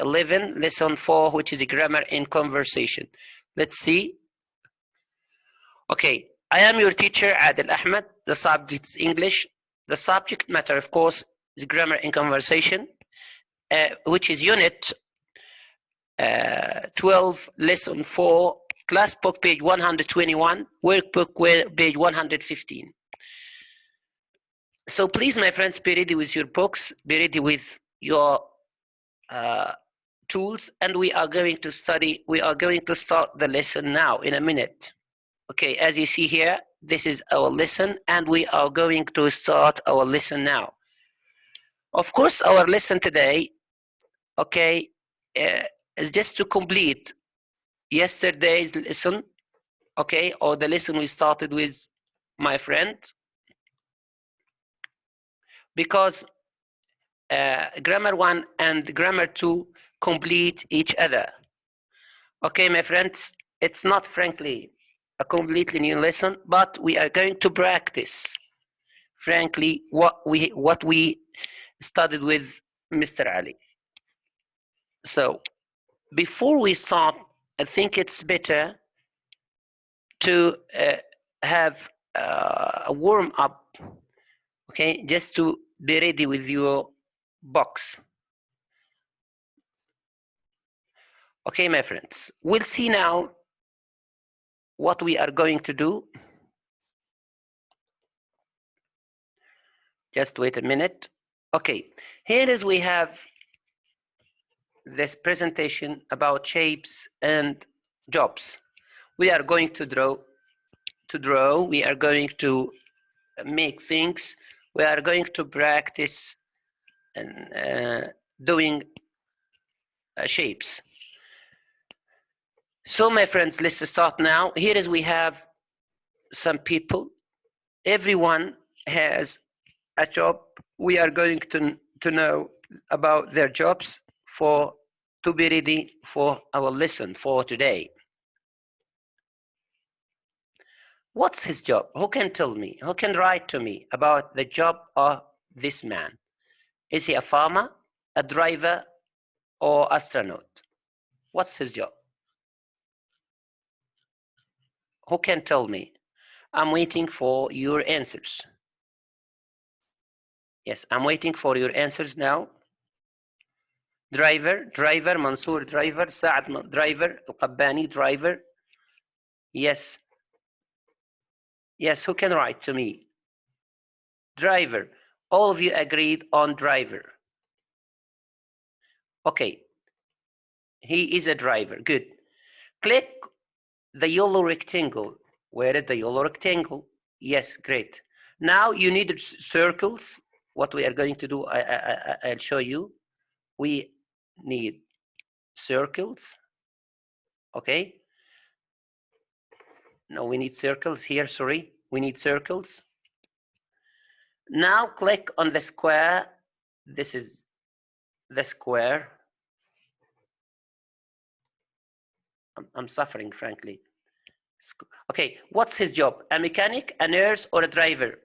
11, lesson 4, which is a grammar in conversation. Let's see. Okay, I am your teacher, Adil Ahmed. The subject is English. The subject matter, of course, is grammar in conversation, which is unit 12, lesson 4, class book page 121, workbook page 115. So please, my friends, be ready with your books, be ready with your tools, and we are going to start the lesson now in a minute. Okay, as you see here, this is our lesson, and we are going to start our lesson now. Of course, our lesson today, okay, is just to complete yesterday's lesson, okay, or the lesson we started with my friend, because grammar 1 and grammar 2 complete each other. Okay, my friends, it's not frankly a completely new lesson, but we are going to practice frankly what we studied with Mr. Ali. So before we start, I think it's better to have a warm up, okay, just to be ready with your box. Okay, my friends, we'll see now what we are going to do. Just wait a minute. Okay, here is we have this presentation about shapes and jobs. We are going to draw. We are going to make things. We are going to practice and doing shapes. So my friends, let's start now. Here is we have some people. Everyone has a job. We are going to know about their jobs to be ready for our lesson for today. What's his job? Who can tell me? Who can write to me about the job of this man? Is he a farmer, a driver, or astronaut? What's his job? Who can tell me? I'm waiting for your answers. Yes, I'm waiting for your answers now. Driver, Mansour, driver, Saad, driver, Al-Qabbani, driver. Yes. Yes, who can write to me? Driver. All of you agreed on driver. Okay. He is a driver. Good. Click the yellow rectangle. Where is the yellow rectangle? Yes, great. Now you need circles. What we are going to do, I'll show you. We need circles. Okay. No, we need circles here. Sorry. We need circles. Now click on the square. This is the square. I'm suffering, frankly. Okay, what's his job? A mechanic, a nurse, or a driver?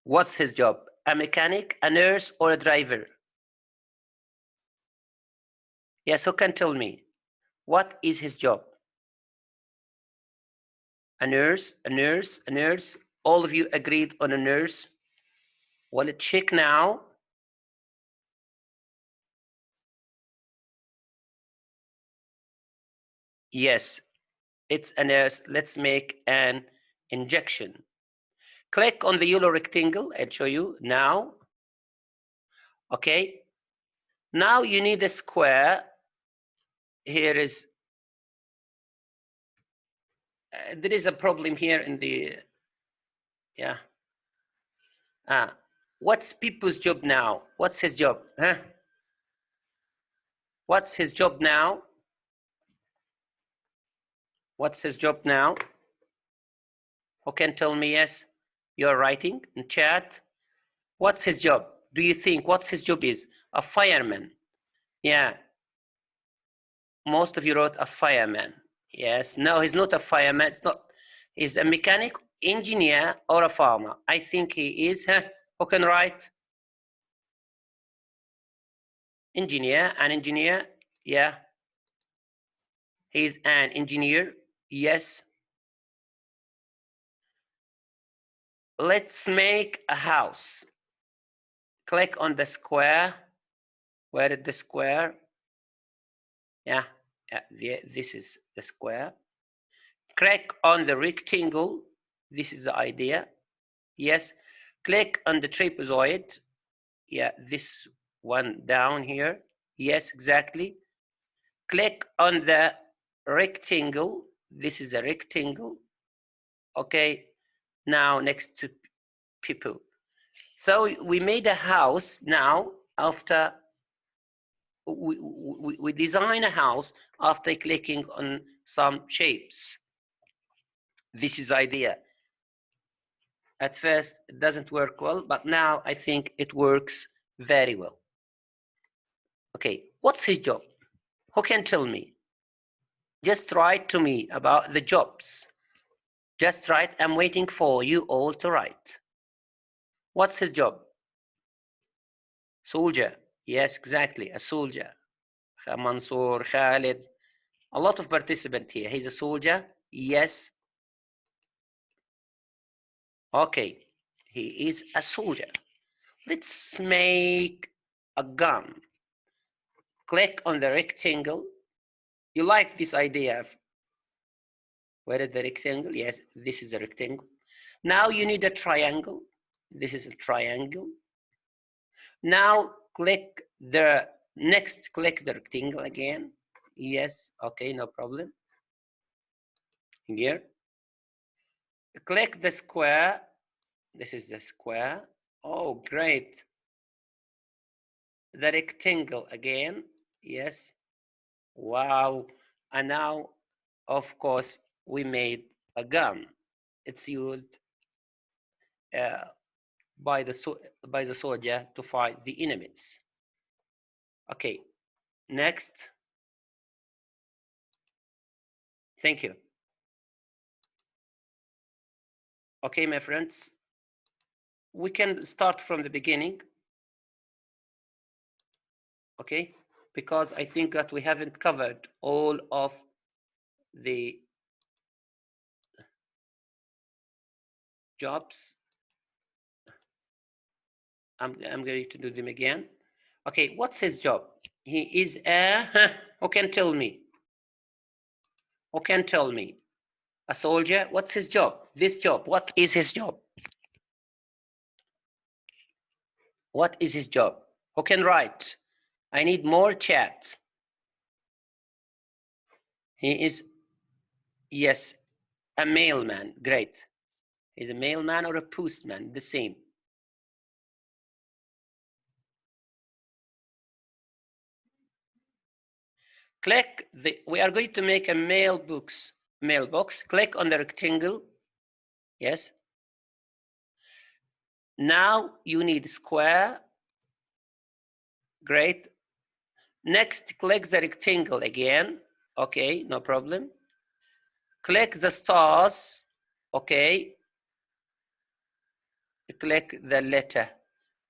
What's his job? A mechanic, a nurse, or a driver? Yes, who can tell me? What is his job? A nurse, a nurse, a nurse. All of you agreed on a nurse. Well, let's check now. Yes, it's a nurse. Let's make an injection. Click on the yellow rectangle. I'll show you now. Okay. Now you need a square. Here is, there is a problem here in the, yeah. What's Pippo's job now? What's his job? Huh? What's his job now? What's his job now? Who can tell me? Yes, you're writing in chat. What's his job? Do you think what's his job is? A fireman. Yeah. Most of you wrote a fireman. Yes. No, he's not a fireman. It's not. He's a mechanic, engineer, or a farmer. I think he is. Huh? Who can write? Engineer, an engineer. Yeah. He's an engineer. Yes. Let's make a house. Click on the square. Where is the square? Yeah, this is the square. Click on the rectangle. This is the idea. Yes. Click on the trapezoid. Yeah, this one down here. Yes, exactly. Click on the rectangle. This is a rectangle. Okay. Now next to people. So we made a house now after we design a house after clicking on some shapes. This is idea. At first, it doesn't work well, but now I think it works very well. Okay, what's his job? Who can tell me? Just write to me about the jobs. Just write. I'm waiting for you all to write. What's his job? Soldier. Yes, exactly, a soldier. Mansour, Khalid, a lot of participants here. He's a soldier. Yes. Okay, he is a soldier. Let's make a gun. Click on the rectangle. You like this idea of where is the rectangle? Yes, this is a rectangle. Now you need a triangle. This is a triangle. Now click the click the rectangle again. Yes, okay, no problem. Here. Click the square. This is the square. Oh, great. The rectangle again. Yes. Wow. And now, of course, we made a gun. It's used by the soldier to fight the enemies. Okay, next. Thank you. Okay, my friends, we can start from the beginning. Okay, because I think that we haven't covered all of the jobs. I'm going to do them again. Okay, what's his job? He is a, who can tell me? Who can tell me? A soldier, what's his job? This job, what is his job? What is his job? Who can write? I need more chat. He is, yes, a mailman. Great. He's a mailman or a postman, the same. Click we are going to make a mailbox. Click on the rectangle. Yes. Now you need square. Great. Next, click the rectangle again. Okay, no problem. Click the stars. Okay. Click the letter.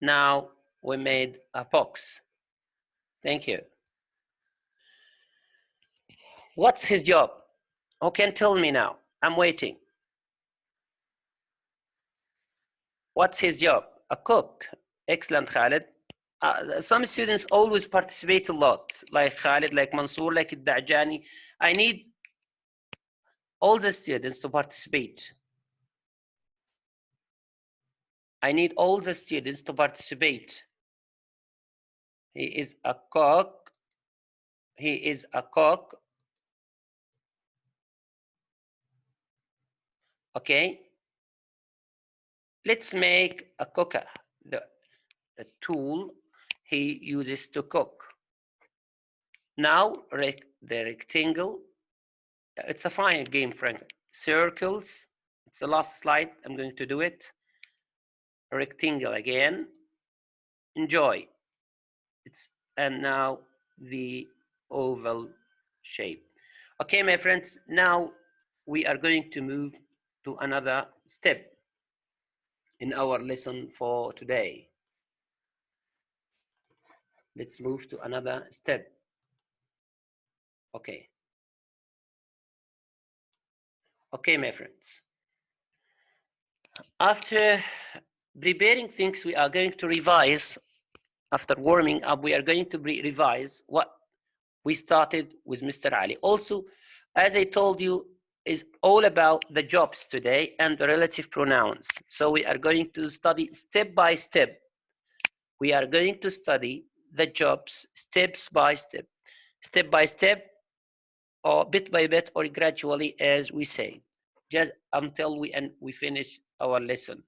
Now we made a box. Thank you. What's his job? Who can tell me now? I'm waiting. What's his job? A cook. Excellent, Khalid. Some students always participate a lot, like Khalid, like Mansour, like Dajani. I need all the students to participate. I need all the students to participate. He is a cook. He is a cook. Okay. Let's make a cooker, the tool he uses to cook. Now, the rectangle. It's a fine game, Frank. Circles. It's the last slide. I'm going to do it. Rectangle again. Enjoy. And now the oval shape. Okay, my friends, now we are going to move to another step in our lesson for today. Let's move to another step. Okay. Okay, my friends. After preparing things, we are going to revise. After warming up, we are going to revise what we started with Mr. Ali. Also, as I told you, is all about the jobs today and the relative pronouns. So we are going to study step by step. We are going to study the jobs steps by step, or bit by bit, or gradually, as we say, just until we finish our lesson.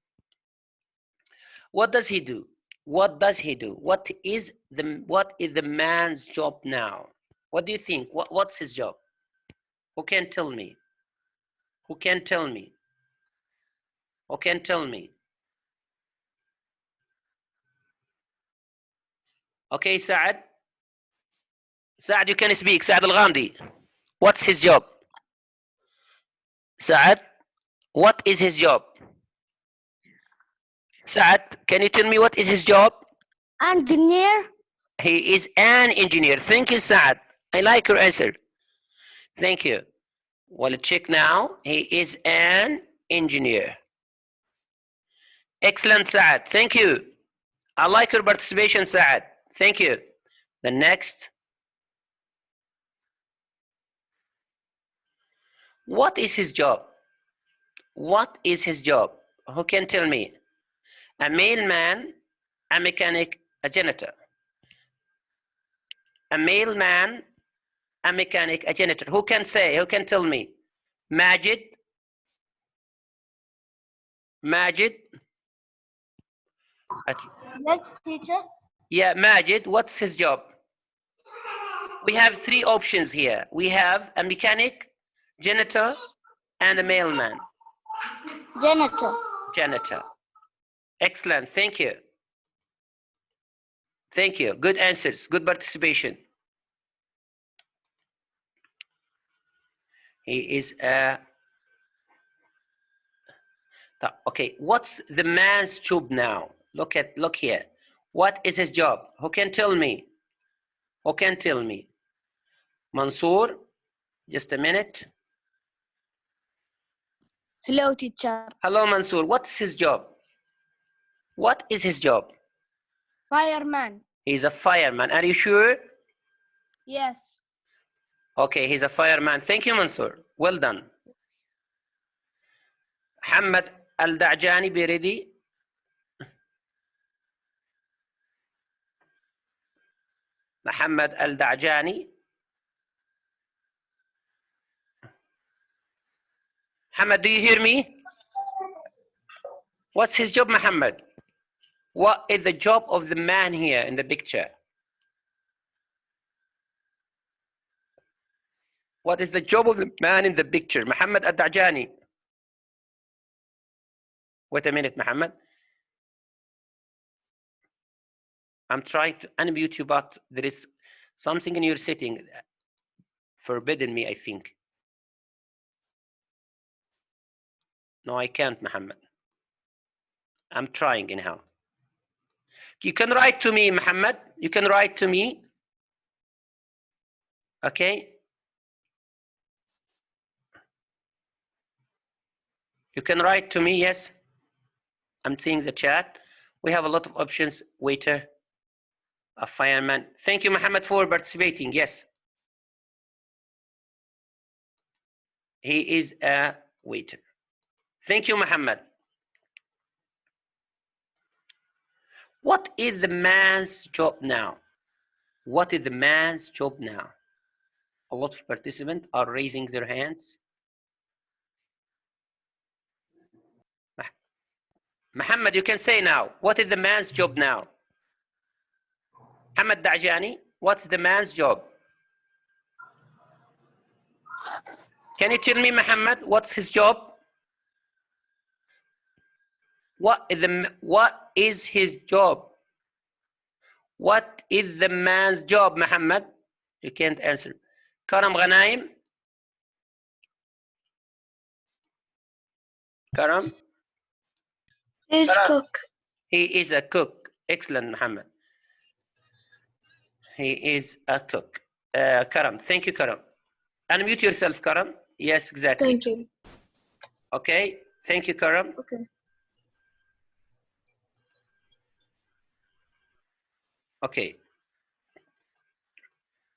What does he do? What does he do? What is the man's job now? What do you think? What's his job? Who can tell me? Who can tell me? Who can tell me? Okay, Saad. Saad, you can speak. Saad Al-Ghamdi. What's his job? Saad, what is his job? Saad, can you tell me what is his job? Engineer. He is an engineer. Thank you, Saad. I like your answer. Thank you. Well, check now. He is an engineer. Excellent, Saad. Thank you. I like your participation, Saad. Thank you. The next. What is his job? What is his job? Who can tell me? A mailman, a mechanic, a janitor. A mailman, a mechanic, a janitor. Who can say? Who can tell me? Majid. Majid. Yes, teacher. Yeah, Majid. What's his job? We have three options here. We have a mechanic, janitor, and a mailman. Janitor. Janitor. Excellent. Thank you. Thank you. Good answers. Good participation. He is a... Okay, what's the man's job now? Look here. What is his job? Who can tell me? Who can tell me? Mansoor, just a minute. Hello, teacher. Hello, Mansoor. What's his job? What is his job? Fireman. He's a fireman. Are you sure? Yes. Okay, he's a fireman. Thank you, Mansoor. Well done. Muhammad Al-Da'jani, be ready. Muhammad Al-Da'jani. Muhammad, do you hear me? What's his job, Muhammad? What is the job of the man here in the picture? What is the job of the man in the picture? Muhammad Al-Da'jani. Wait a minute, Muhammad. I'm trying to unmute you, but there is something in your setting forbidden me, I think. No, I can't, Muhammad. I'm trying anyhow. You can write to me, Muhammad. You can write to me. Okay. You can write to me, yes. I'm seeing the chat. We have a lot of options. Waiter, a fireman. Thank you, Muhammad, for participating. Yes. He is a waiter. Thank you, Muhammad. What is the man's job now? What is the man's job now? A lot of participants are raising their hands. Muhammad, you can say now. What is the man's job now? Muhammad Da'jani, what's the man's job? Can you tell me, Muhammad, what's his job? What is his job? What is the man's job, Muhammad? You can't answer. Karam Ghanaim? Karam? He's cook. He is a cook. Excellent, Muhammad. He is a cook. Karam, thank you, Karam. Unmute yourself, Karam. Yes, exactly. Thank you. Okay, thank you, Karam. Okay. Okay.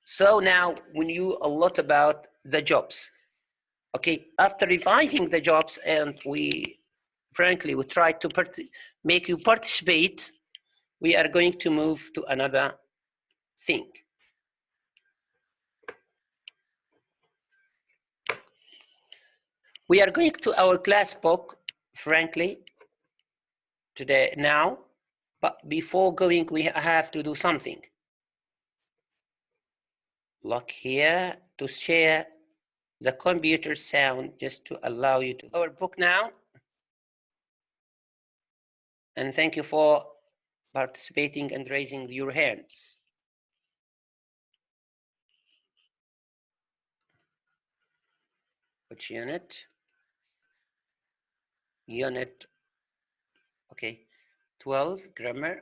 So now we knew a lot about the jobs. Okay, after revising the jobs, and we tried to make you participate, we are going to move to another thing. We are going to our class book, frankly, today now, but before going, we have to do something. Look here to share the computer sound just to allow you to our book now. And thank you for participating and raising your hands. Which unit? Unit, okay, 12, grammar.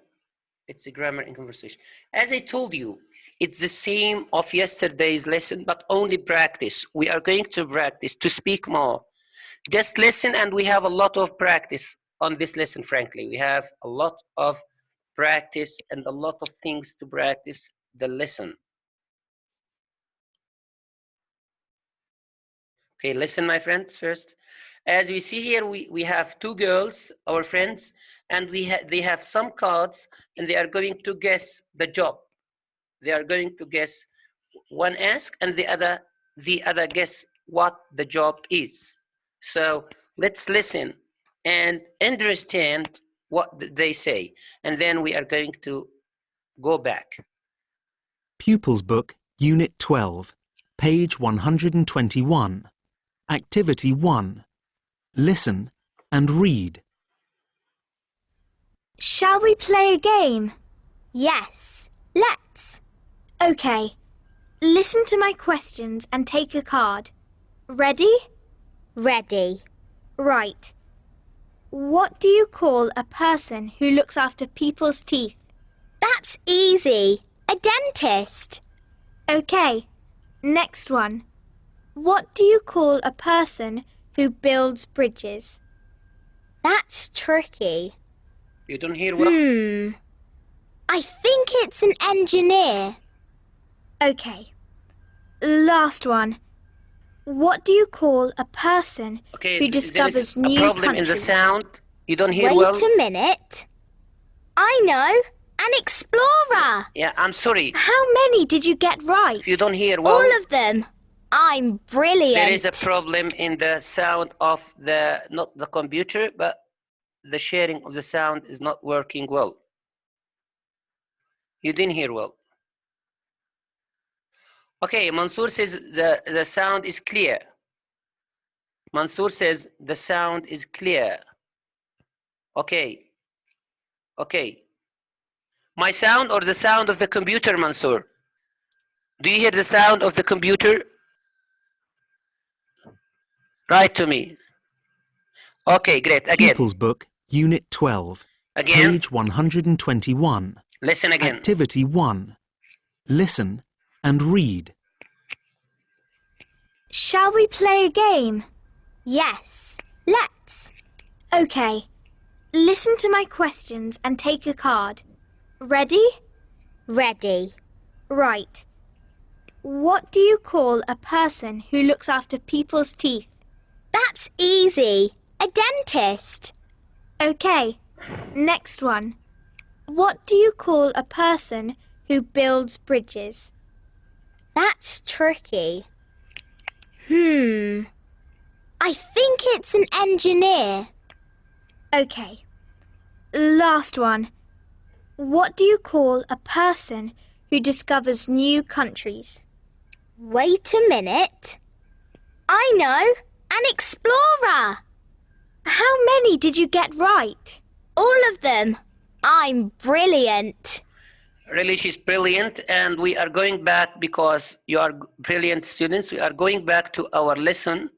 It's a grammar in conversation. As I told you, it's the same of yesterday's lesson, but only practice. We are going to practice to speak more. Just listen, and we have a lot of practice on this lesson, frankly. We have a lot of practice and a lot of things to practice the lesson. Okay, listen, my friends, first. As we see here, we have two girls, our friends, and they have some cards, and they are going to guess the job. They are going to guess, one ask, and the other guess what the job is. So let's listen and understand what they say, and then we are going to go back. Pupils Book, Unit 12, page 121. Activity 1. Listen and read. Shall we play a game? Yes. Let's. Okay. Listen to my questions and take a card. Ready? Ready. Right. What do you call a person who looks after people's teeth? That's easy. A dentist. Okay. Next one. What do you call a person who builds bridges? That's tricky. You don't hear well? I think it's an engineer. Okay. Last one. What do you call a person who discovers new countries? There is a problem in the sound. You don't hear Wait well? Wait a minute. I know. An explorer. Yeah, I'm sorry. How many did you get right? If you don't hear well, all of them. I'm brilliant. There is a problem in the sound of not the computer, but the sharing of the sound is not working well. You didn't hear well. Okay, Mansour says the sound is clear. Mansour says the sound is clear. Okay. Okay. My sound or the sound of the computer, Mansour? Do you hear the sound of the computer? Write to me. Okay, great. Again. Pupils Book, Unit 12, Again. page 121. Listen again. Activity 1. Listen and read. Shall we play a game? Yes. Let's. Okay. Listen to my questions and take a card. Ready? Ready. Right. What do you call a person who looks after people's teeth? That's easy. A dentist. Okay. Next one. What do you call a person who builds bridges? That's tricky. I think it's an engineer. Okay. Last one. What do you call a person who discovers new countries? Wait a minute. I know. An explorer. How many did you get right? All of them. I'm brilliant. Really, she's brilliant, and we are going back because you are brilliant students. We are going back to our lesson,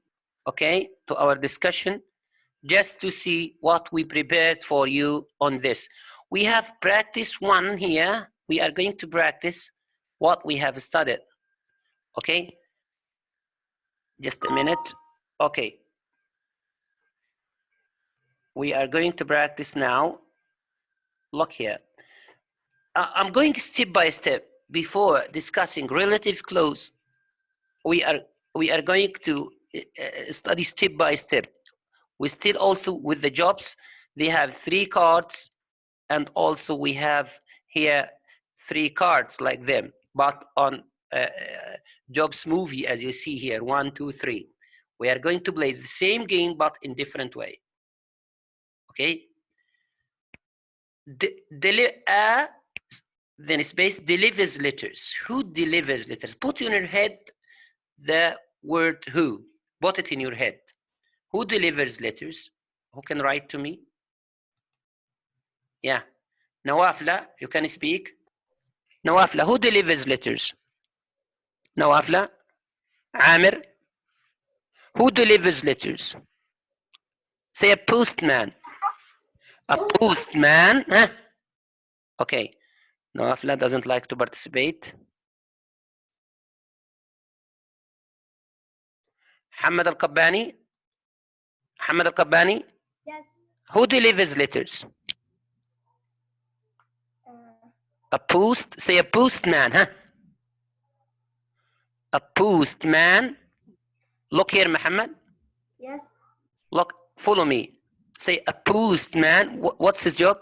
okay, to our discussion, just to see what we prepared for you on this. We have practice 1 here. We are going to practice what we have studied. Okay, just a minute. Okay, we are going to practice now. Look here. I'm going step by step before discussing relative clause. We are going to study step by step. We still also with the jobs. They have 3 cards, and also we have here 3 cards like them. But on jobs movie, as you see here, 1, 2, 3, we are going to play the same game but in different way. Okay. Then space delivers letters. Who delivers letters? Put in your head the word who. Put it in your head. Who delivers letters? Who can write to me? Yeah. Nawafla, you can speak. Nawafla, who delivers letters? Nawafla? Amir? Who delivers letters? Say a postman. A postman? Huh? Okay. Nawafla doesn't like to participate. Hamad al-Qabbani? Hamad al-Qabbani? Yes. Who delivers letters? A post? Say a postman, huh? A postman. Look here, Muhammad. Yes. Look, follow me. Say a postman. What's his job?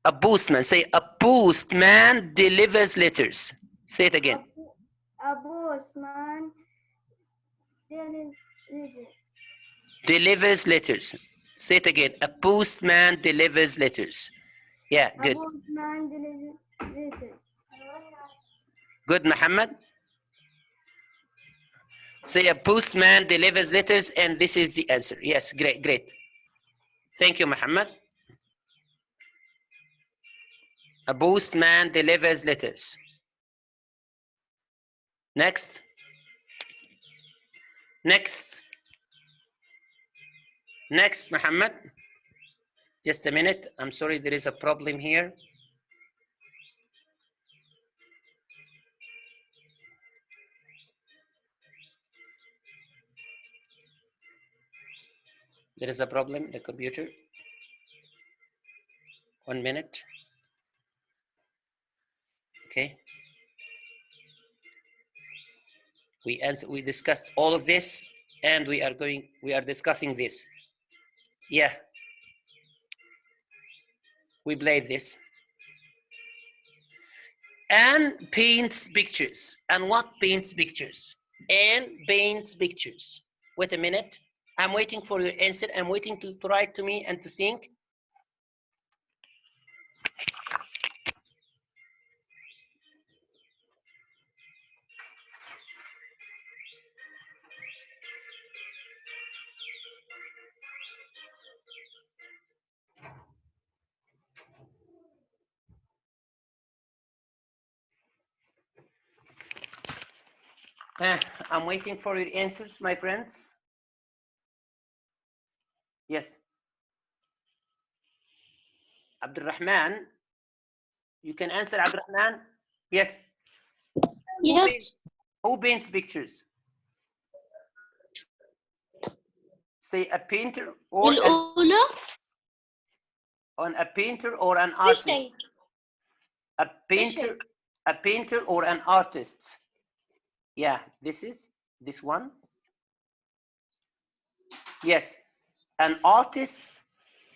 A postman. Say a postman delivers letters. Say it again. A postman Delivers letters. Say it again. A postman delivers letters. Yeah, good. A postman delivers letters. Good, Muhammad. Say a postman delivers letters, and this is the answer. Yes, great, great. Thank you, Muhammad. A postman delivers letters. Next. Next. Next, Muhammad. Just a minute. I'm sorry, there is a problem here. There is a problem in the computer. 1 minute. Okay. We discussed all of this, and we are discussing this. Yeah. We played this. And paints pictures. And what paints pictures? And paints pictures. Wait a minute. I'm waiting for your answer. I'm waiting to write to me and to think. I'm waiting for your answers, my friends. Yes. Abdurrahman, you can answer, Abdurrahman? Yes. Yes. Who paints pictures? Say a painter or a painter or an artist. A painter or an artist. Yeah, this one. Yes, an artist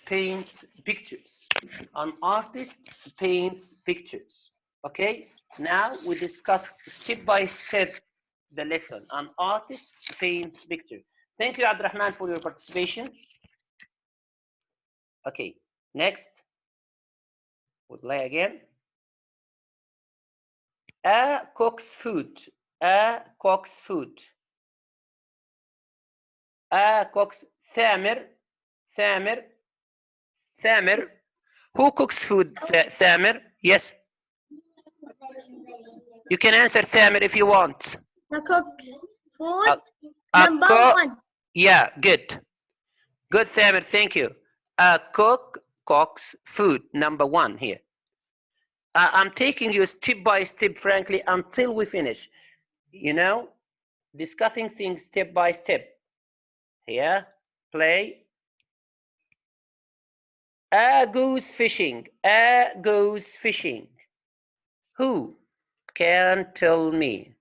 paints pictures. An artist paints pictures. Okay, now we discuss step by step the lesson. An artist paints pictures. Thank you, Abdurrahman, for your participation. Okay, next. We'll play again. A cook's food. A cook's food. A cook's Thamir. Thamir. Thamir. Who cooks food? Thamir. Yes. You can answer Thamir if you want. The cook's food. Number 1. Yeah, good. Good, Thamir. Thank you. A cook cooks food. Number 1 here. I'm taking you step by step, frankly, until we finish. You know, discussing things step by step. Here, play. A goose fishing. A goose fishing. Who can tell me?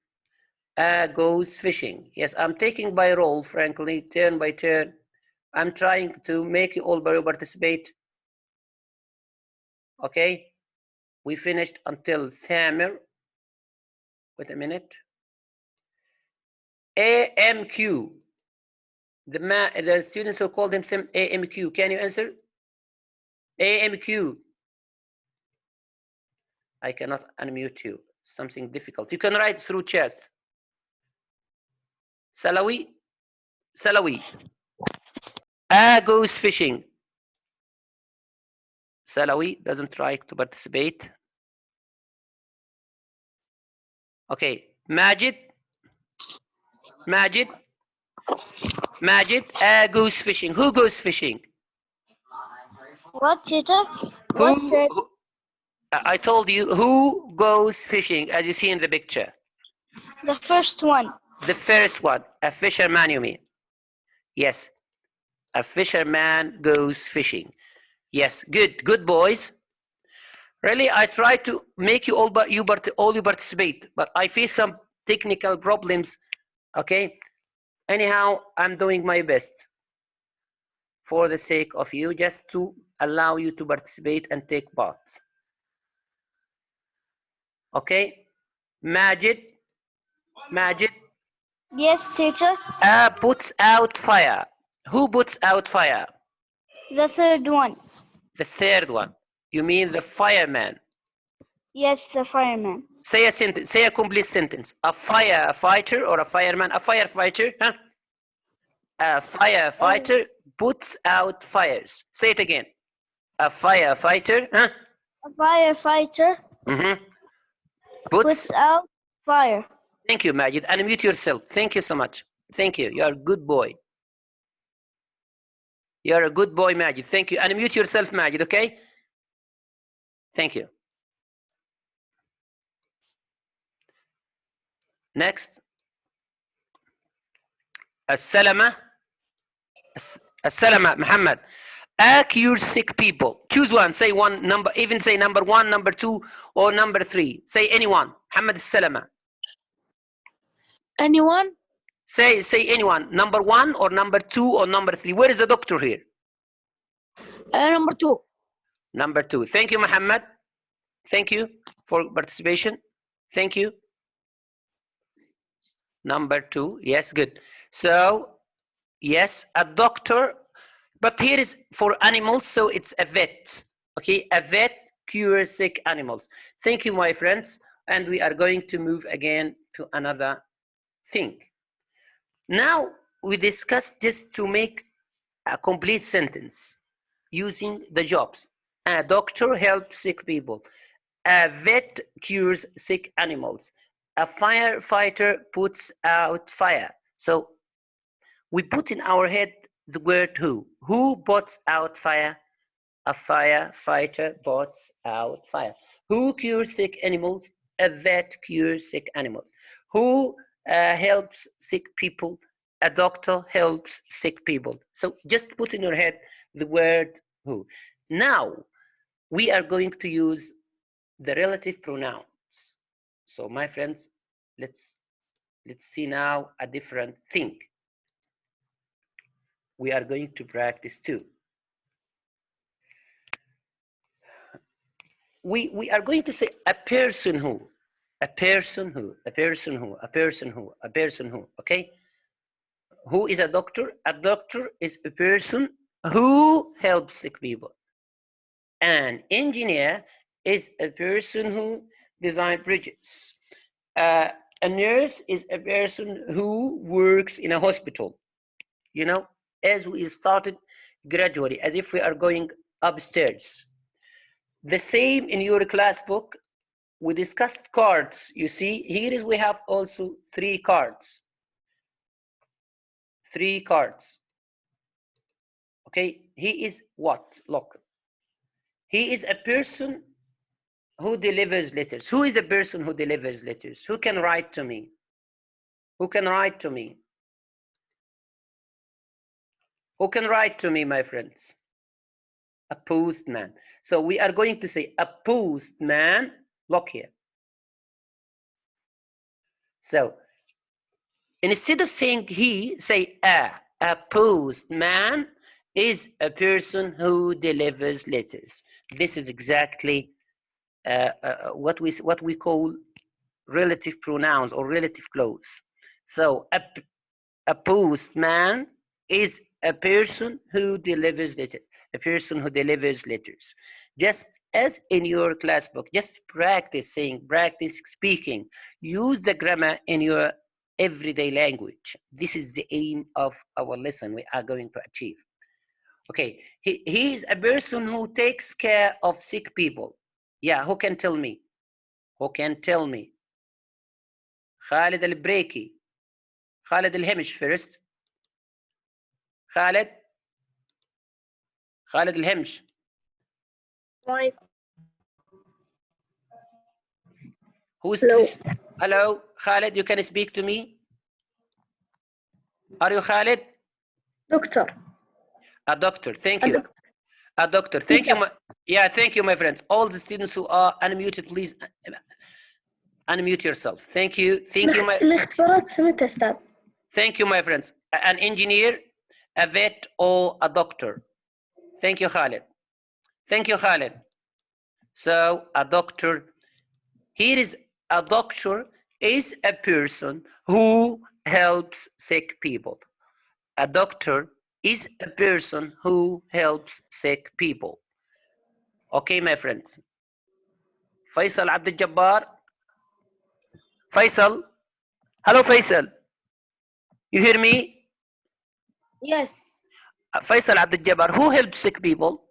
A goose fishing. Yes, I'm taking by role, frankly, turn by turn. I'm trying to make you all participate. Okay, we finished until Thamir. Wait a minute. AMQ. The students who called himself AMQ. Can you answer? AMQ. I cannot unmute you. Something difficult. You can write through chat. Salawi. Salawi. A goes fishing. Salawi doesn't try to participate. Okay. Majid. Majid. Majid. A goes fishing. Who goes fishing? What, teacher? Who I told you who goes fishing, as you see in the picture. The first one. The first one, a fisherman, you mean? Yes, a fisherman goes fishing. Yes, good boys. Really, I try to make you all participate, but I face some technical problems. Okay. Anyhow, I'm doing my best for the sake of you, just to allow you to participate and take part. Okay, Majid. Majid. Yes, teacher. Puts out fire. Who puts out fire? The third one. The third one. You mean the fireman. Yes, the fireman. Say a sentence. Say a complete sentence. A firefighter or a fireman. A firefighter. Huh? A firefighter puts out fires. Say it again. A firefighter. Huh? A firefighter puts out fire. Thank you, Majid. Unmute yourself. Thank you so much. Thank you. You are a good boy. You are a good boy, Majid. Thank you. Unmute yourself, Majid, okay? Thank you. Next. As-salama. As-salama, Muhammad. Cure sick people. Choose one. Say one number. Even say number 1, number 2, or number 3. Say anyone. Muhammad as-salama. Anyone? Say anyone. Number 1 or number 2 or number 3. Where is the doctor here? Number 2. Number 2. Thank you, Muhammad. Thank you for participation. Thank you. Number 2. Yes, good. So, yes, a doctor. But here is for animals, so it's a vet. Okay, a vet cures sick animals. Thank you, my friends. And we are going to move again to another thing. Now, we discussed just to make a complete sentence using the jobs. A doctor helps sick people. A vet cures sick animals. A firefighter puts out fire. So we put in our head the word who. Who puts out fire? A firefighter puts out fire. Who cures sick animals? A vet cures sick animals. Who helps sick people? A doctor helps sick people. So just put in your head the word who. Now we are going to use the relative pronouns. So my friends, let's see now a different thing. We are going to practice too. We are going to say a person who, a person who, a person who, a person who, a person who, okay? Who is a doctor? A doctor is a person who helps sick people. An engineer is a person who designs bridges. A nurse is a person who works in a hospital. You know, as we started gradually, as if we are going upstairs. The same in your class book, we discussed cards. You see, here is we have also 3 cards. 3 cards. Okay, he is what? Look. He is a person who delivers letters? Who is the person who delivers letters? Who can write to me? Who can write to me? Who can write to me, my friends? A postman. So we are going to say a postman. Look here. So instead of saying he, say a. A postman is a person who delivers letters. This is exactly what we call relative pronouns or relative clause. So a postman is a person who delivers letters. A person who delivers letters. Just as in your class book, just practice saying, practice speaking. Use the grammar in your everyday language. This is the aim of our lesson we are going to achieve. Okay, he is a person who takes care of sick people. Yeah, who can tell me? Who can tell me? Khalid al-Breaki. Khalid al-Hemish first. Khalid. Khalid al-Hemish. Right. Who's Hello. Hello, Khalid, you can speak to me? Are you Khalid? Doctor. A doctor, thank A you. doc- A doctor, thank you. Teacher. Yeah, thank you, my friends. All the students who are unmuted, please unmute yourself. Thank you, thank you, الاختبارات متى أستاذ؟ thank you, my friends. An engineer, a vet, or a doctor. Thank you, Khalid. Thank you, Khalid. So, a doctor. Here is a doctor is a person who helps sick people. A doctor is a person who helps sick people. Okay, my friends. Faisal Abdul Jabbar. Faisal. Hello, Faisal. You hear me? Yes. Faisal Abdul Jabbar. Who helps sick people?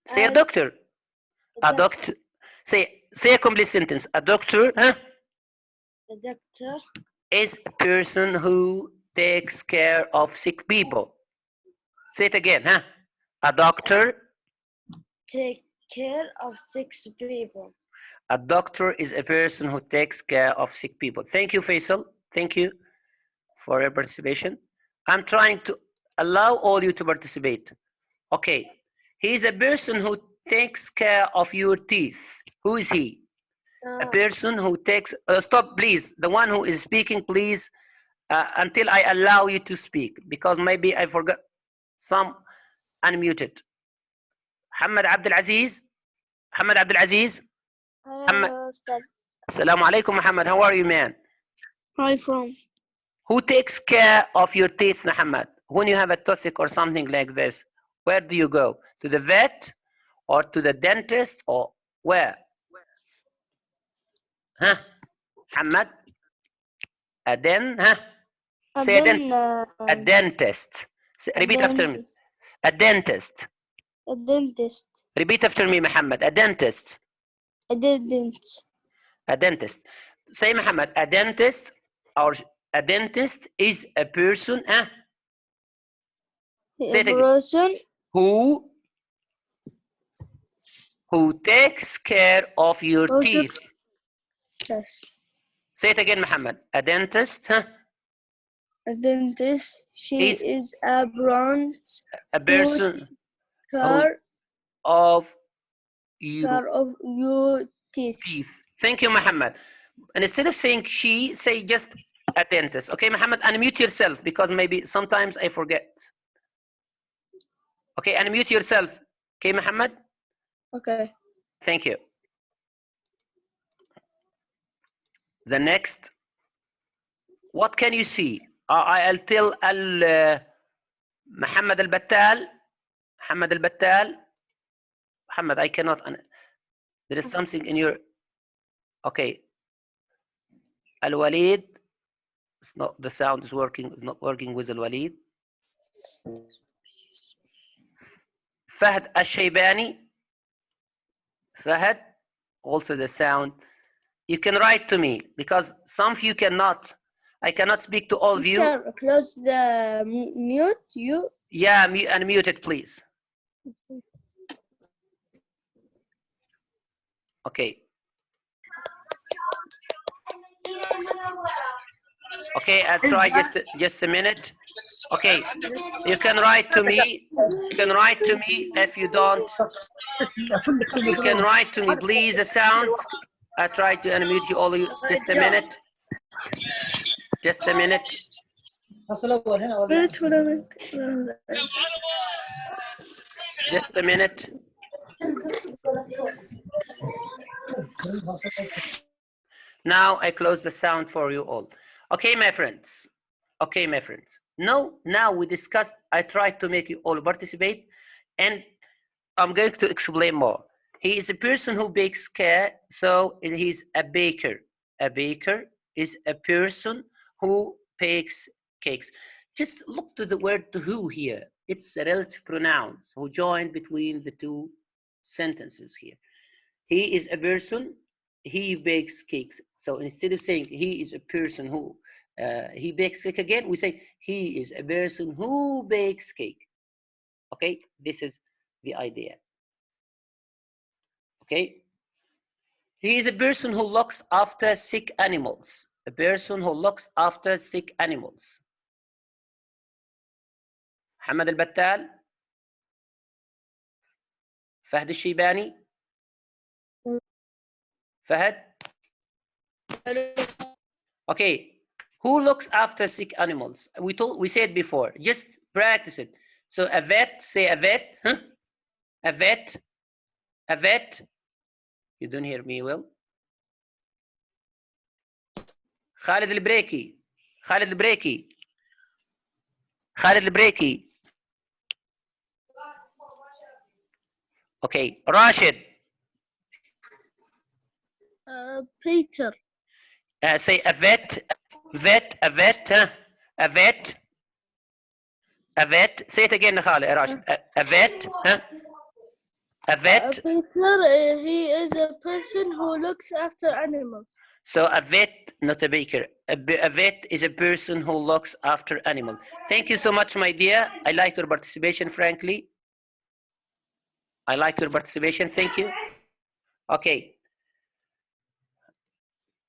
Say a doctor. A doctor. Say a complete sentence. A doctor, huh? A doctor Is a person who takes care of sick people. Say it again, huh? A doctor. take care of 6 people. A doctor is a person who takes care of sick people. Thank you, Faisal. Thank you for your participation. I'm trying to allow all you to participate. Okay. He is a person who takes care of your teeth. Who is he? A person who takes... stop, please. The one who is speaking, please, until I allow you to speak, because maybe I forgot some unmuted. Muhammad Abdul Aziz. Muhammad Abdul Aziz. Hello, Ustad. Assalamu alaikum, Muhammad. How are you, man? Where are you from? Who takes care of your teeth, Muhammad? When you have a toothache or something like this, where do you go? To the vet or to the dentist or where? Huh? Muhammad? Huh? Say a dentist. Repeat after me. A dentist. A dentist. Repeat after me, Muhammad. A dentist. A dentist. A dentist. Say, Muhammad, a dentist or a dentist is a person, say A it again. person who takes care of your who teeth. Yes. Say it again, Muhammad. A dentist, huh? A dentist. She is a bronze A person care of your care of your teeth. Thank you, Muhammad. And instead of saying she, say just a dentist. Okay, Muhammad, unmute yourself because maybe sometimes I forget. Okay, unmute yourself. Okay, Muhammad? Okay. Thank you. The next, what can you see? I'll tell Muhammad al-Battal. Muhammad al-Battal. Muhammad, I cannot. There is something in your. Okay. Al-Walid. It's not, the sound is working. It's not working with Al-Walid. Fahd al-Shaybani. Fahd. Also the sound. You can write to me because some of you cannot. I cannot speak to all of you. Close the mute. You. Yeah, unmute it, please. Okay. Okay, I'll try just a minute. Okay, you can write to me. You can write to me if you don't. You can write to me, please. A sound. I try to unmute you all. Just a minute. Just a minute. Just a minute. Now I close the sound for you all. Okay, my friends. Okay, my friends. Now we discussed. I tried to make you all participate, and I'm going to explain more. He is a person who bakes cake, so he's a baker. A baker is a person who bakes cakes. Just look to the word who here. It's a relative pronoun, so join between the two sentences here. He is a person, he bakes cakes. So instead of saying he is a person who he bakes cake again, we say he is a person who bakes cake. Okay, this is the idea. Okay, he is a person who looks after sick animals. A person who looks after sick animals. محمد البتال، فهد الشيباني، فهد. Okay, who looks after sick animals? We said before. Just practice it. So a vet, say a vet, huh? A vet, a vet. You don't hear me well. Khalid al-Breaki, Khalid al-Breaki, Khalid al-Breaki. Okay, Rashid. Peter. Say a vet, vet, a vet, huh? A vet, a vet. Say it again, Khalid, Rashid. A vet, huh? A vet. Peter, he is a person who looks after animals. So a vet, not a baker. A vet is a person who looks after animals. Thank you so much, my dear. I like your participation, frankly. I like your participation. Thank you. Okay.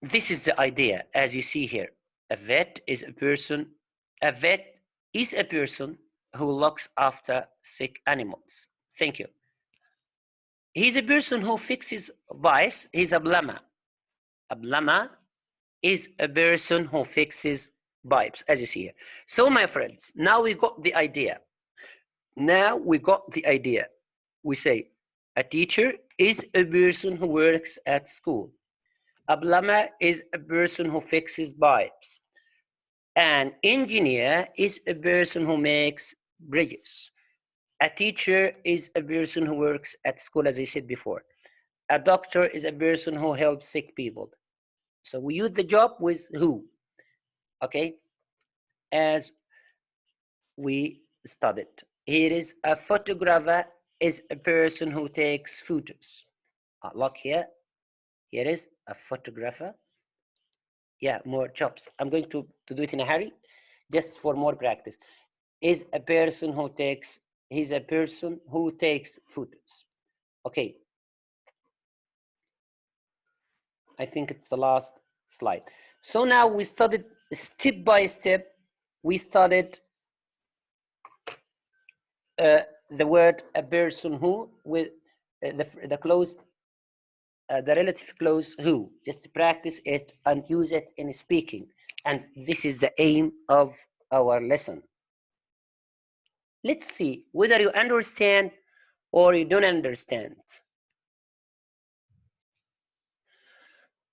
This is the idea, as you see here. A vet is a person who looks after sick animals. Thank you. He's a person who fixes pipes. He's a plumber. A plumber is a person who fixes pipes, as you see here. So, my friends, now we got the idea. We say a teacher is a person who works at school. A plumber is a person who fixes pipes. An engineer is a person who makes bridges. A teacher is a person who works at school, as I said before. A doctor is a person who helps sick people. So we use the job with who, okay, as we studied. Here is a photographer is a person who takes photos. Look here. Here is a photographer. Yeah, more jobs. I'm going to do it in a hurry, just for more practice. Is a person who takes, he's a person who takes photos. Okay. I think it's the last slide. So now we studied step by step. We studied the word a person who with the clause, the relative clause who. Just practice it and use it in speaking. And this is the aim of our lesson. Let's see whether you understand or you don't understand.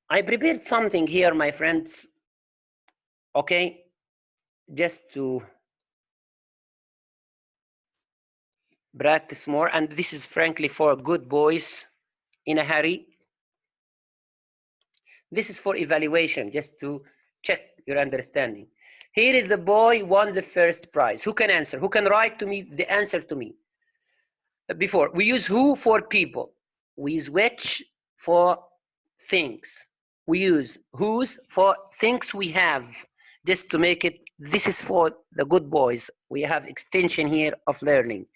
I prepared something here, my friends. Okay, just to practice more, and this is frankly for good boys in a hurry. This is for evaluation, just to check your understanding. Here is the boy won the first prize. Who can answer? Who can write to me the answer to me? Before, we use who for people. We use which for things. We use whose for things we have, just to make it, this is for the good boys. We have extension here of learning.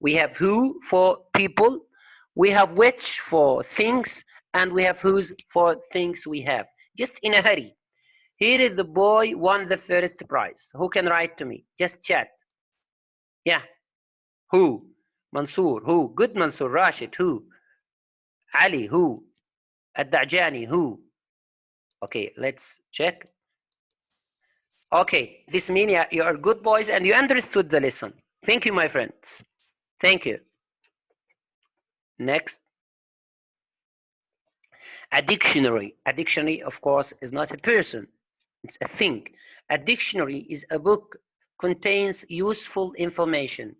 We have who for people, we have which for things, and we have whose for things we have. Just in a hurry. Here is the boy won the first prize. Who can write to me? Just chat. Yeah. Who? Mansoor. Who? Good Mansoor. Rashid. Who? Ali. Who? Ad-Da'jani. Who? Okay, let's check. Okay, this means you are good boys and you understood the lesson. Thank you, my friends. Thank you. Next. A dictionary. A dictionary, of course, is not a person. It's a thing. A dictionary is a book, contains useful information.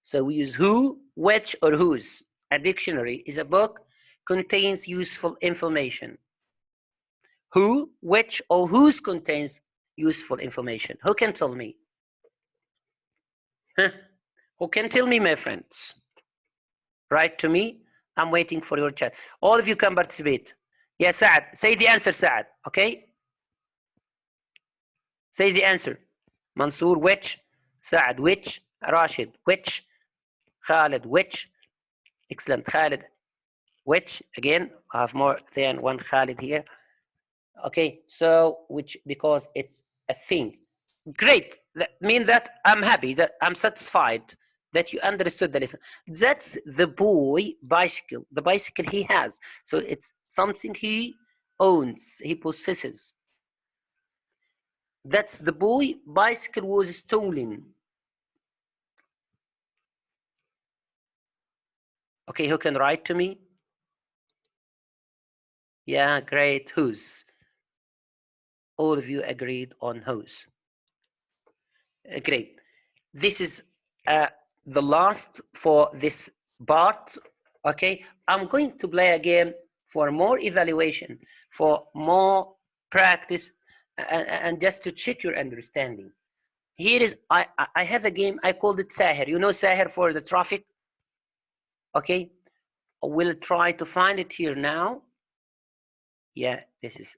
So we use who, which, or whose. A dictionary is a book, contains useful information. Who, which, or whose contains useful information? Who can tell me? Huh? Who can tell me, my friends? Write to me. I'm waiting for your chat. All of you can participate. Yeah, Saad. Say the answer, Saad. Okay? Say the answer. Mansoor, which? Saad, which? Rashid, which? Khalid, which? Excellent. Khalid, which? Again, I have more than one Khalid here. Okay, so which, because it's a thing. Great. That means that I'm happy, that I'm satisfied that you understood the lesson. That's the boy bicycle, the bicycle he has. So it's something he owns, he possesses. That's the boy bicycle was stolen. Okay, who can write to me? Yeah, great. Whose? All of you agreed on whose. Great. This is the last for this part. Okay, I'm going to play a game for more evaluation, for more practice, and just to check your understanding. Here is, I have a game, I called it Sahir. You know Sahir for the traffic? Okay, we'll try to find it here now. Yeah, this is.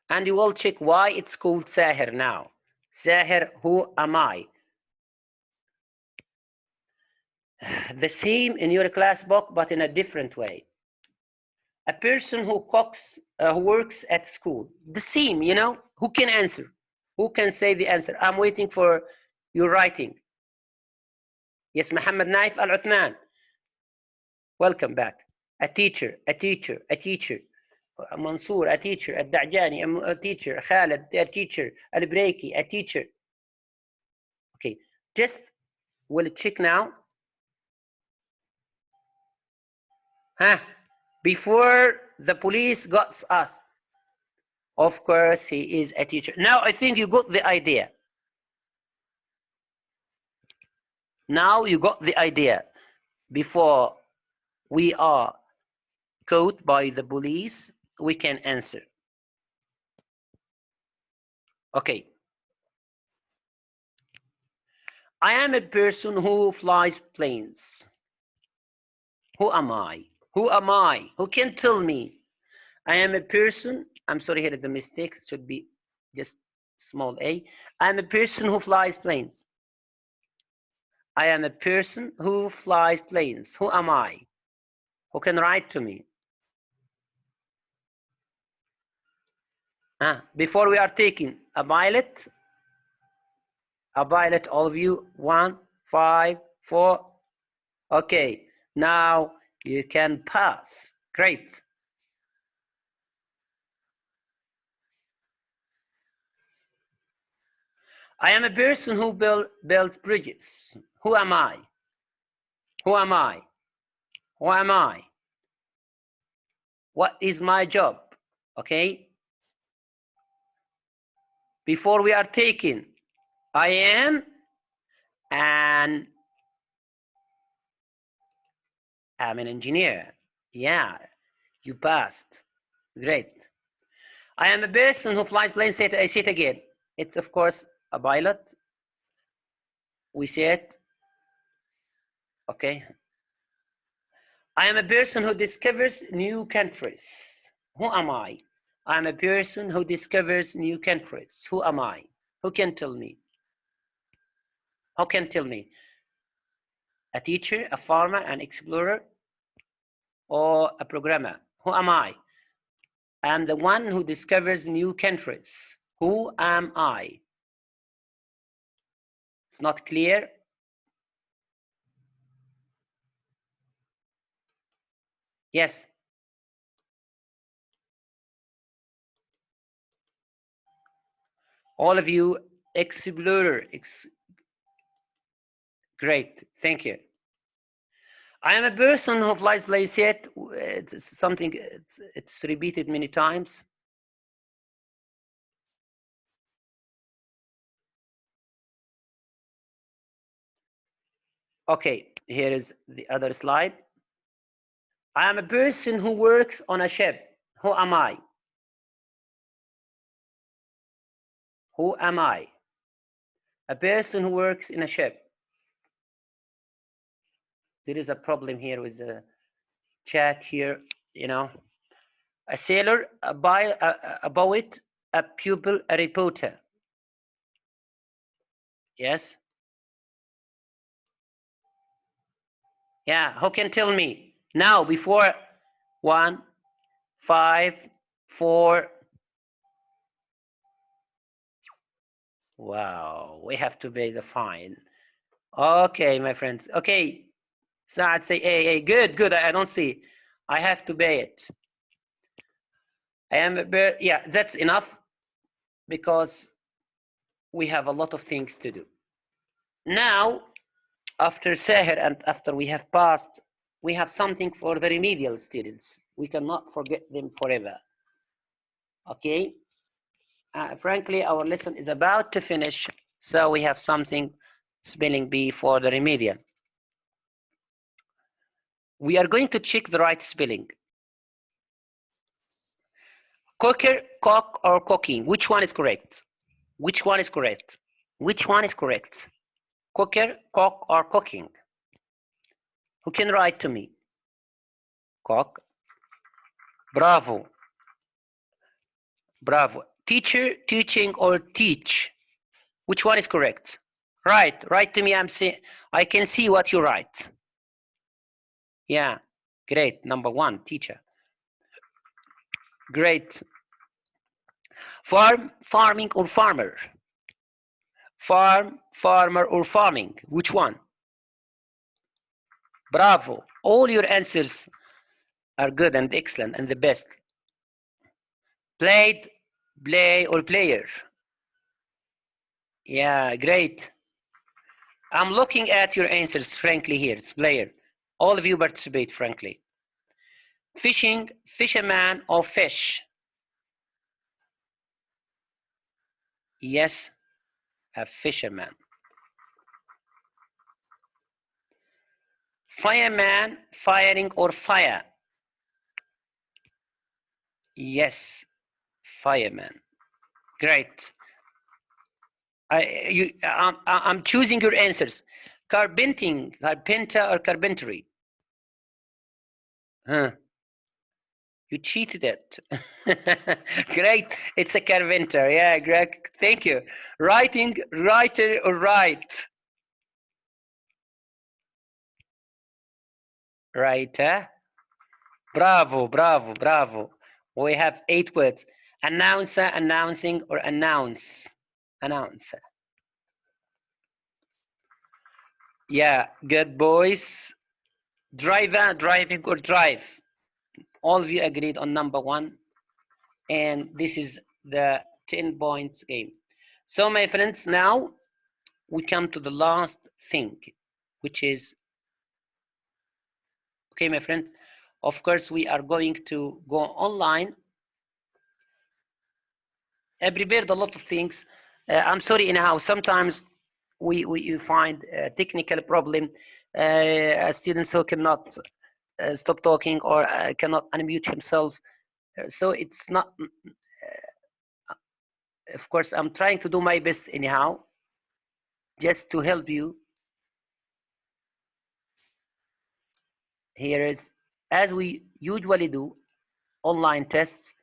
And you will check why it's called Sahir now. Sahir, who am I? The same in your class book, but in a different way. A person who cooks, who works at school. The same, you know, who can answer? Who can say the answer? I'm waiting for your writing. Yes, Muhammad Naif Al-Uthman. Welcome back. A teacher, a teacher, a teacher. Mansoor, a teacher. Ad-Da'jani, a teacher. Khalid, a teacher. Al-Breaki, a teacher. Okay, just we'll check now. Huh? Before the police got us. Of course, he is a teacher. Now I think you got the idea. Now you got the idea. Before we are caught by the police, we can answer. Okay. I am a person who flies planes. Who am I? Who am I? Who can tell me? I am a person. I'm sorry, here is a mistake. It should be just small a. I am a person who flies planes. I am a person who flies planes. Who am I? Who can write to me? Before we are taking a pilot, all of you, 1, 5, 4. Okay, now you can pass. Great. I am a person who builds bridges. Who am I? Who am I? Who am I? What is my job? Okay. Before we are taking, I am an engineer. Yeah, you passed. Great. I am a person who flies planes. I say it again. It's of course a pilot. We say it. Okay. I am a person who discovers new countries. Who am I? I am a person who discovers new countries. Who am I? Who can tell me? Who can tell me? A teacher, a farmer, an explorer, or a programmer? Who am I? I'm the one who discovers new countries. Who am I? It's not clear. Yes. All of you, explorer. Great, thank you. I am a person who flies planes yet. It's something, it's repeated many times. Okay, here is the other slide. I am a person who works on a ship. Who am I? Who am I? A person who works in a ship. There is a problem here with the chat here, you know. A sailor, a poet, a pupil, a reporter. Yes? Yeah, who can tell me? Now, before 1, 5, 4. Wow, we have to pay the fine. Okay, my friends. Okay, Saad say, hey, good, good. I don't see. I have to pay it. I am, yeah, that's enough because we have a lot of things to do. Now, after Sahir and after we have passed, we have something for the remedial students. We cannot forget them forever. Okay? Frankly, our lesson is about to finish, so we have something spelling bee for the remedial. We are going to check the right spelling. Cooker, cock, or cooking. Which one is correct? Which one is correct? Which one is correct? Cooker, cock, or cooking? Who can write to me? Cock. Bravo. Bravo. Teacher, teaching, or teach? Which one is correct? Right. Write to me. I can see what you write. Yeah. Great. Number 1, teacher. Great. Farm, farming, or farmer? Farm, farmer, or farming? Which one? Bravo. All your answers are good and excellent and the best. Played, play, or player? Yeah, great. I'm looking at your answers, frankly, here. It's player. All of you participate, frankly. Fishing, fisherman, or fish? Yes, a fisherman. Fireman, firing, or fire? Yes, fireman. Great. I'm choosing your answers. Carpenting, carpenter, or carpentry? Huh. You cheated it. Great. It's a carpenter. Yeah, Greg. Thank you. Writing, writer, or write? Writer. Bravo, bravo, bravo. We have 8 words. Announcer, announcing, or announce? Announcer. Yeah, good boys. Driver, driving, or drive? All of you agreed on number 1. And this is the 10 points game. So my friends, now we come to the last thing, which is, okay, my friends, of course, we are going to go online. I prepared a lot of things. I'm sorry, anyhow, sometimes we find a technical problem, students who cannot stop talking or cannot unmute himself. So it's not, of course, I'm trying to do my best anyhow, just to help you. Here is, as we usually do, online tests.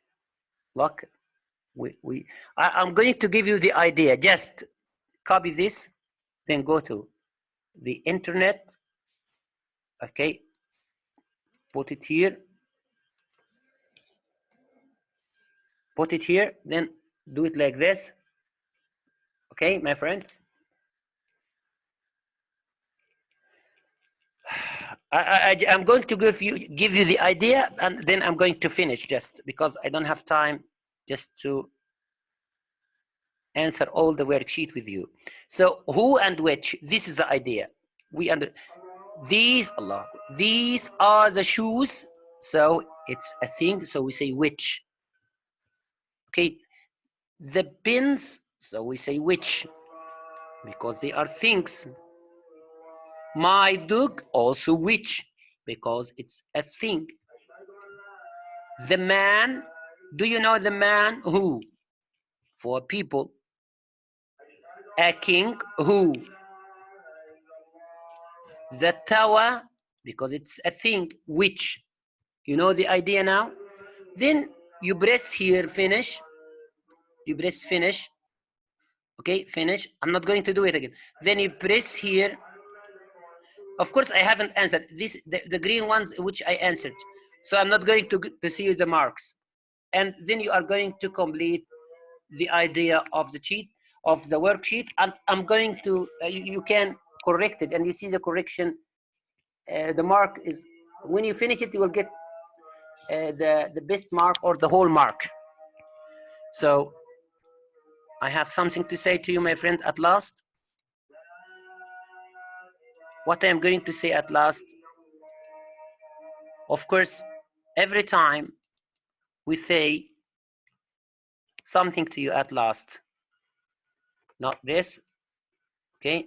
Look, I'm going to give you the idea. Just copy this, then go to the internet, Okay, put it here, then do it like this. Okay, my friends. I'm going to give you the idea, and then I'm going to finish, just because I don't have time just to answer all the worksheet with you. So who and which, this is the idea. We under these these are the shoes, so it's a thing, so we say which. Okay, the pins, so we say which, because they are things. My dog, also which, because it's a thing. The man, do you know the man? Who? For people. A king? Who? The tower, because it's a thing. Which? You know the idea now? Then you press here, finish. You press finish. Okay, finish. I'm not going to do it again. Then you press here. Of course, I haven't answered this, the green ones which I answered. So I'm not going to see the marks. And then you are going to complete the idea of the sheet, of the worksheet, and I'm going to, you can correct it, and you see the correction. The mark is, when you finish it, you will get the best mark or the whole mark. So I have something to say to you, my friend, at last. What I'm going to say at last, of course, every time we say something to you at last, not this, okay?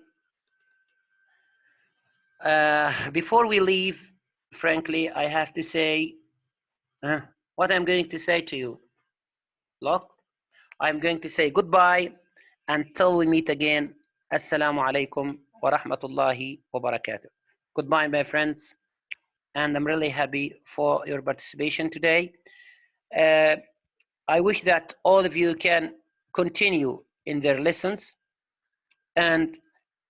Before we leave, frankly, I have to say what I'm going to say to you. Look, I'm going to say goodbye until we meet again. Assalamu alaikum wa rahmatullahi wa barakatuh. Goodbye, my friends, and I'm really happy for your participation today. I wish that all of you can continue in their lessons, and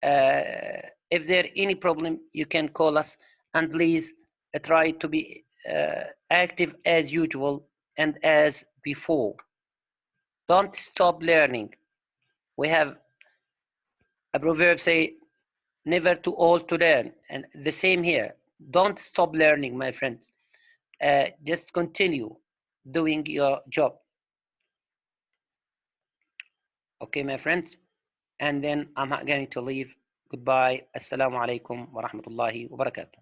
if there any problem, you can call us, and please try to be active as usual and as before. Don't stop learning. We have a proverb say, never too old to learn, and the same here. Don't stop learning, my friends. Just continue doing your job. Okay, my friends, and then I'm going to leave. Goodbye. Assalamu alaikum wa rahmatullahi wa barakatuh.